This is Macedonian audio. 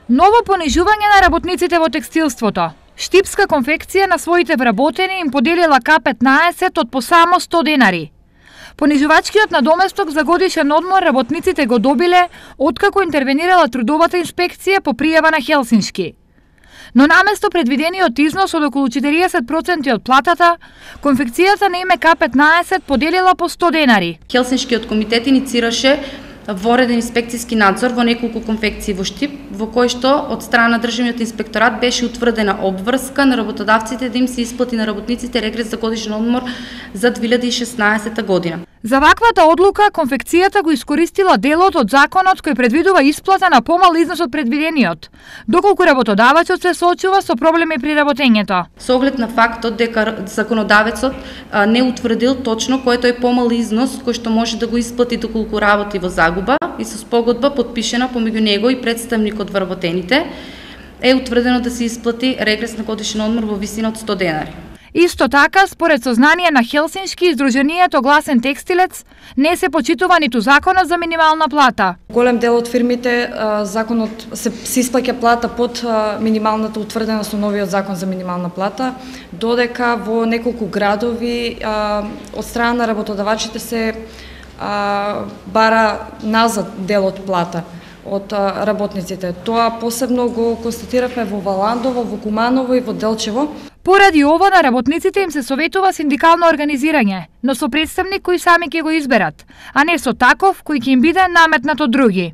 Ново понижување на работниците во текстилството. Штипска конфекција на своите вработени им поделила К15 од по само 100 денари. Понижувачкиот надоместок за годишен одмор работниците го добиле откако интервенирала трудовата инспекција по пријава на Хелсиншки. Но наместо предвидениот износ од околу 40% од платата, конфекцијата на име К15 поделила по 100 денари. Хелсиншкиот комитет иницираше вореден инспекцијски надзор во неколку конфекции во Штип, во кој што од страна на Државниот инспекторат беше утврдена обврска на работодавците да им се исплати на работниците регрес за годишен одмор за 2016 година. За ваквата одлука, конфекцијата го искористила делот од законот кој предвидува исплата на помал износ од предвидениот, доколку работодавачот се соочува со проблеми при работењето. Со оглед на фактот дека законодавецот не утврдил точно кој тој помал износ кој што може да го исплати доколку работи во загуба и со спогодба подпишена помеѓу него и представникот во работените, е утврдено да се исплати регрес на годишен одмор во висина од 100 денари. Исто така, според сознание на Хелсиншки, издруженијето Гласен текстилец не се почитува ниту законот за минимална плата. Голем дел од фирмите законот се исплаќа плата под минималната утврдена со новиот закон за минимална плата, додека во неколку градови од страна на работодавачите се бара назад дел од плата од работниците. Тоа посебно го констатиравме во Валандово, во Куманово и во Делчево. Поради ова на работниците им се советува синдикално организирање, но со представник кој сами ќе го изберат, а не со таков кој ќе им биде наметнат од други.